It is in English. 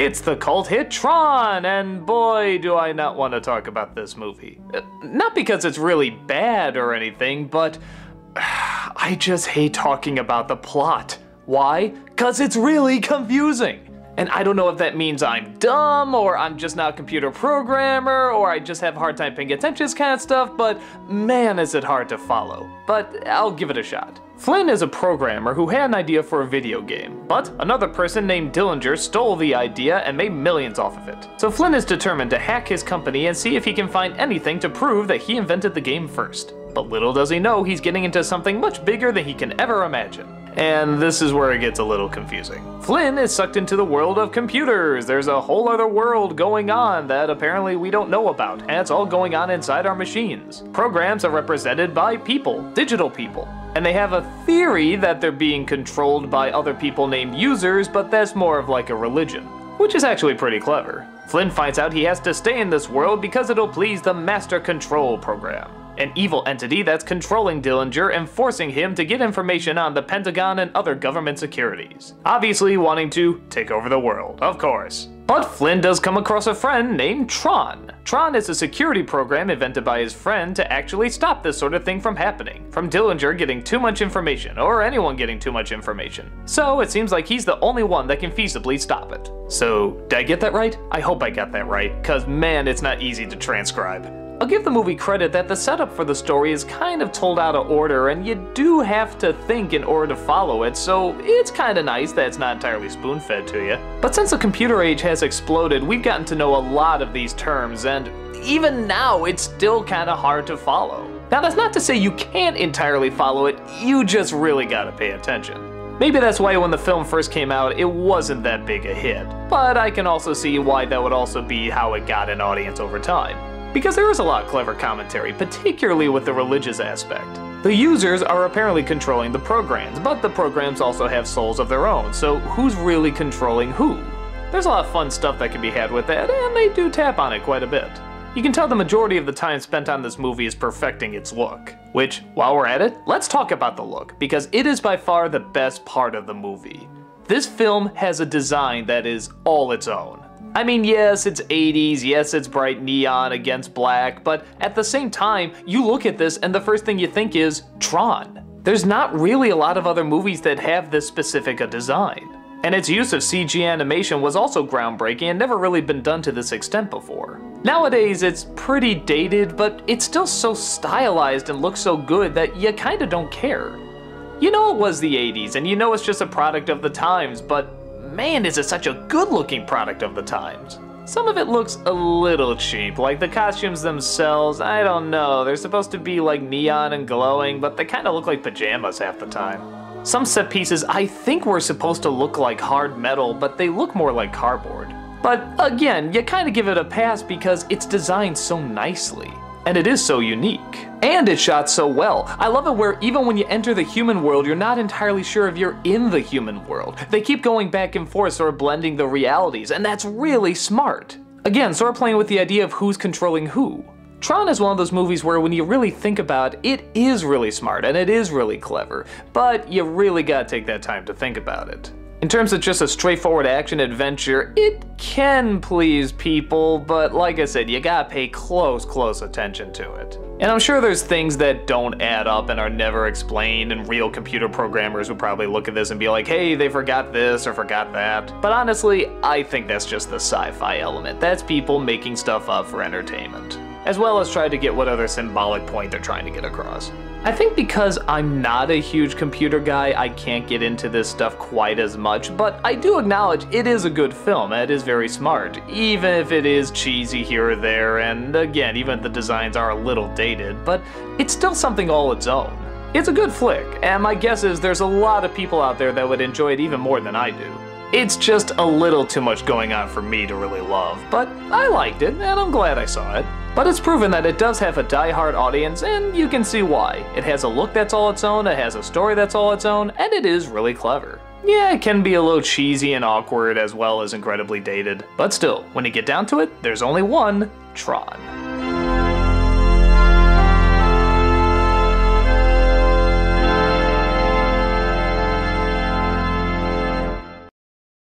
It's the cult hit Tron, and boy do I not want to talk about this movie. Not because it's really bad or anything, but I just hate talking about the plot. Why? 'Cause it's really confusing. And I don't know if that means I'm dumb, or I'm just not a computer programmer, or I just have a hard time paying attention to this kind of stuff, but man is it hard to follow. But I'll give it a shot. Flynn is a programmer who had an idea for a video game, but another person named Dillinger stole the idea and made millions off of it. So Flynn is determined to hack his company and see if he can find anything to prove that he invented the game first. But little does he know he's getting into something much bigger than he can ever imagine. And this is where it gets a little confusing. Flynn is sucked into the world of computers. There's a whole other world going on that apparently we don't know about, and it's all going on inside our machines. Programs are represented by people, digital people. And they have a theory that they're being controlled by other people named users, but that's more of like a religion, which is actually pretty clever. Flynn finds out he has to stay in this world because it'll please the Master Control program, an evil entity that's controlling Dillinger and forcing him to get information on the Pentagon and other government securities. Obviously wanting to take over the world, of course. But Flynn does come across a friend named Tron. Tron is a security program invented by his friend to actually stop this sort of thing from happening, from Dillinger getting too much information, or anyone getting too much information. So it seems like he's the only one that can feasibly stop it. So, did I get that right? I hope I got that right, cause man, it's not easy to transcribe. I'll give the movie credit that the setup for the story is kind of told out of order, and you do have to think in order to follow it, so it's kind of nice that it's not entirely spoon-fed to you. But since the computer age has exploded, we've gotten to know a lot of these terms, and even now it's still kind of hard to follow. Now that's not to say you can't entirely follow it, you just really gotta pay attention. Maybe that's why when the film first came out, it wasn't that big a hit, but I can also see why that would also be how it got an audience over time. Because there is a lot of clever commentary, particularly with the religious aspect. The users are apparently controlling the programs, but the programs also have souls of their own, so who's really controlling who? There's a lot of fun stuff that can be had with that, and they do tap on it quite a bit. You can tell the majority of the time spent on this movie is perfecting its look. Which, while we're at it, let's talk about the look, because it is by far the best part of the movie. This film has a design that is all its own. I mean, yes, it's 80s, yes, it's bright neon against black, but at the same time, you look at this and the first thing you think is Tron. There's not really a lot of other movies that have this specific a design. And its use of CG animation was also groundbreaking and never really been done to this extent before. Nowadays, it's pretty dated, but it's still so stylized and looks so good that you kinda don't care. You know it was the 80s, and you know it's just a product of the times, but man, is it such a good-looking product of the times. Some of it looks a little cheap, like the costumes themselves, I don't know, they're supposed to be like neon and glowing, but they kinda look like pajamas half the time. Some set pieces I think were supposed to look like hard metal, but they look more like cardboard. But again, you kinda give it a pass because it's designed so nicely. And it is so unique. And it's shot so well. I love it where even when you enter the human world, you're not entirely sure if you're in the human world. They keep going back and forth, sort of blending the realities, and that's really smart. Again, sort of playing with the idea of who's controlling who. Tron is one of those movies where when you really think about it, it is really smart and it is really clever, but you really gotta take that time to think about it. In terms of just a straightforward action adventure, it can please people, but like I said, you gotta pay close attention to it. And I'm sure there's things that don't add up and are never explained, and real computer programmers would probably look at this and be like, hey, they forgot this or forgot that. But honestly, I think that's just the sci-fi element. That's people making stuff up for entertainment, as well as try to get what other symbolic point they're trying to get across. I think because I'm not a huge computer guy, I can't get into this stuff quite as much, but I do acknowledge it is a good film, and it is very smart, even if it is cheesy here or there, and again, even if the designs are a little dated, but it's still something all its own. It's a good flick, and my guess is there's a lot of people out there that would enjoy it even more than I do. It's just a little too much going on for me to really love, but I liked it, and I'm glad I saw it. But it's proven that it does have a die-hard audience, and you can see why. It has a look that's all its own, it has a story that's all its own, and it is really clever. Yeah, it can be a little cheesy and awkward as well as incredibly dated, but still, when you get down to it, there's only one Tron.